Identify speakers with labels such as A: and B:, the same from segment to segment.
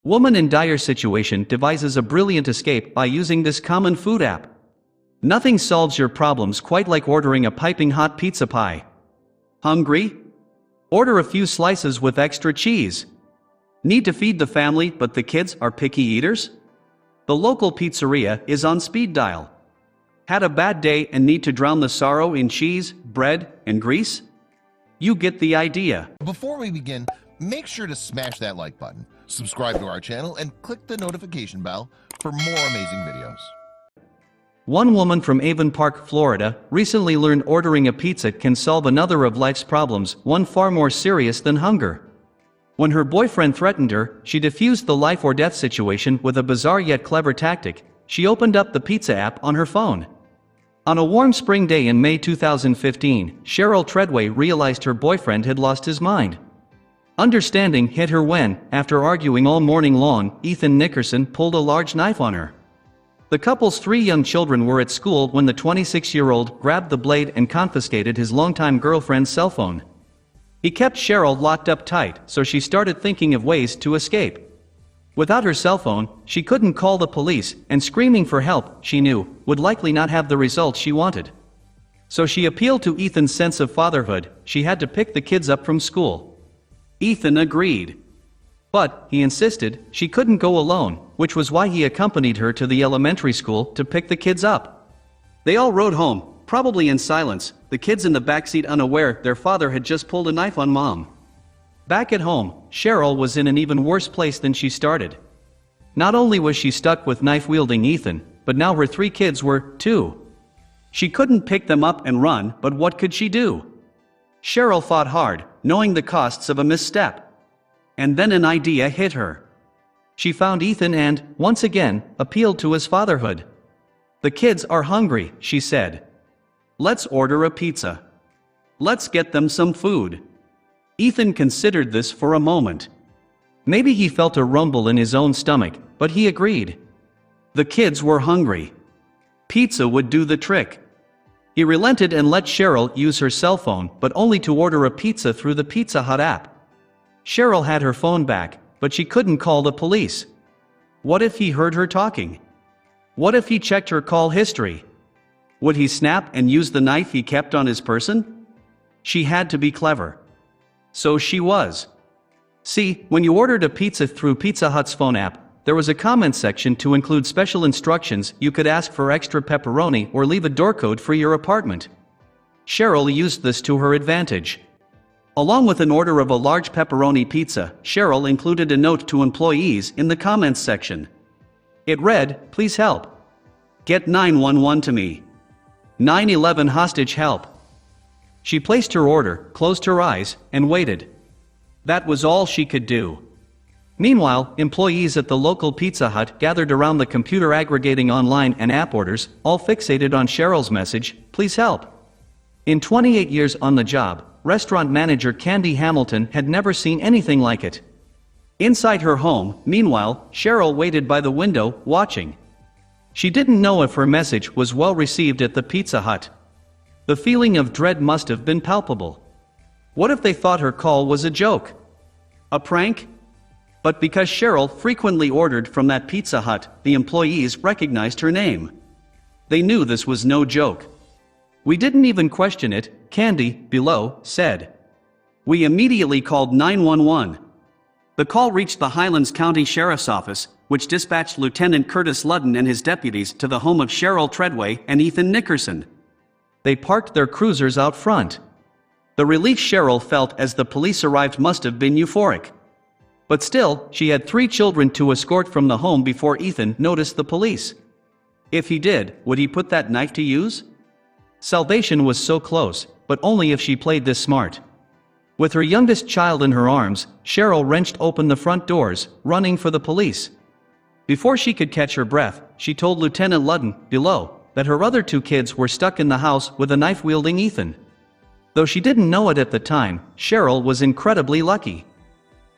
A: Woman in dire situation devises a brilliant escape by using this common food app. Nothing solves your problems quite like ordering a piping hot pizza pie. Hungry? Order a few slices with extra cheese. Need to feed the family but the kids are picky eaters? The local pizzeria is on speed dial. Had a bad day and need to drown the sorrow in cheese, bread, and grease? You get the idea.
B: Before we begin, make sure to smash that like button, subscribe to our channel, and click the notification bell for more amazing videos.
A: One woman from Avon Park, Florida, recently learned ordering a pizza can solve another of life's problems, one far more serious than hunger. When her boyfriend threatened her, she diffused the life or death situation with a bizarre yet clever tactic. She opened up the pizza app on her phone. On a warm spring day in May 2015, Cheryl Treadway realized her boyfriend had lost his mind. Understanding hit her when, after arguing all morning long, Ethan Nickerson pulled a large knife on her. The couple's 3 young children were at school when the 26-year-old grabbed the blade and confiscated his longtime girlfriend's cell phone. He kept Cheryl locked up tight, so she started thinking of ways to escape. Without her cell phone, she couldn't call the police, and screaming for help, she knew, would likely not have the results she wanted. So she appealed to Ethan's sense of fatherhood. She had to pick the kids up from school. Ethan agreed. But, he insisted, she couldn't go alone, which was why he accompanied her to the elementary school to pick the kids up. They all rode home, probably in silence, the kids in the backseat unaware their father had just pulled a knife on mom. Back at home, Cheryl was in an even worse place than she started. Not only was she stuck with knife-wielding Ethan, but now her 3 kids were, too. She couldn't pick them up and run, but what could she do? Cheryl fought hard, knowing the costs of a misstep. And then an idea hit her. She found Ethan and, once again, appealed to his fatherhood. "The kids are hungry," she said. "Let's order a pizza. Let's get them some food." Ethan considered this for a moment. Maybe he felt a rumble in his own stomach, but he agreed. The kids were hungry. Pizza would do the trick. He relented and let Cheryl use her cell phone, but only to order a pizza through the Pizza Hut app. Cheryl had her phone back, but she couldn't call the police. What if he heard her talking? What if he checked her call history? Would he snap and use the knife he kept on his person? She had to be clever. So she was. See, when you ordered a pizza through Pizza Hut's phone app, there was a comment section to include special instructions. You could ask for extra pepperoni or leave a door code for your apartment. Cheryl used this to her advantage. Along with an order of a large pepperoni pizza, Cheryl included a note to employees in the comments section. It read, "Please help. Get 911 to me. 911 hostage help." She placed her order, closed her eyes, and waited. That was all she could do. Meanwhile, employees at the local Pizza Hut gathered around the computer aggregating online and app orders, all fixated on Cheryl's message, "Please help." In 28 years on the job, restaurant manager Candy Hamilton had never seen anything like it. Inside her home, meanwhile, Cheryl waited by the window, watching. She didn't know if her message was well received at the Pizza Hut. The feeling of dread must have been palpable. What if they thought her call was a joke? A prank? But because Cheryl frequently ordered from that Pizza Hut, the employees recognized her name. They knew this was no joke. "We didn't even question it," Candy, below, said. "We immediately called 911. The call reached the Highlands County Sheriff's Office, which dispatched Lieutenant Curtis Ludden and his deputies to the home of Cheryl Treadway and Ethan Nickerson. They parked their cruisers out front. The relief Cheryl felt as the police arrived must have been euphoric. But still, she had 3 children to escort from the home before Ethan noticed the police. If he did, would he put that knife to use? Salvation was so close, but only if she played this smart. With her youngest child in her arms, Cheryl wrenched open the front doors, running for the police. Before she could catch her breath, she told Lieutenant Ludden, below, that her other 2 kids were stuck in the house with a knife-wielding Ethan. Though she didn't know it at the time, Cheryl was incredibly lucky.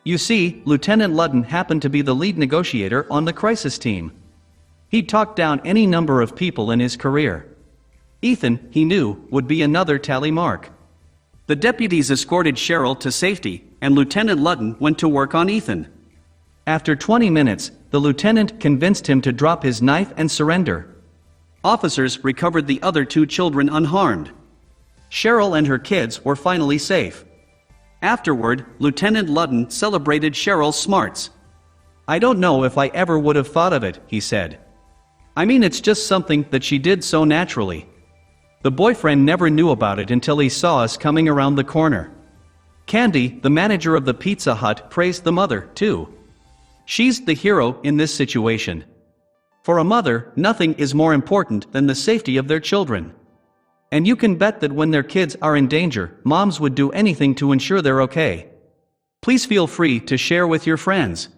A: You see, Lieutenant Ludden happened to be the lead negotiator on the crisis team. He'd talked down any number of people in his career. Ethan, he knew, would be another tally mark. The deputies escorted Cheryl to safety, and Lieutenant Ludden went to work on Ethan. After 20 minutes, the lieutenant convinced him to drop his knife and surrender. Officers recovered the other 2 children unharmed. Cheryl and her kids were finally safe. Afterward, Lieutenant Ludden celebrated Cheryl's smarts. "I don't know if I ever would have thought of it," he said. "I mean, it's just something that she did so naturally." The boyfriend never knew about it until he saw us coming around the corner. Candy, the manager of the Pizza Hut, praised the mother, too. "She's the hero in this situation." For a mother, nothing is more important than the safety of their children. And you can bet that when their kids are in danger, moms would do anything to ensure they're okay. Please feel free to share with your friends.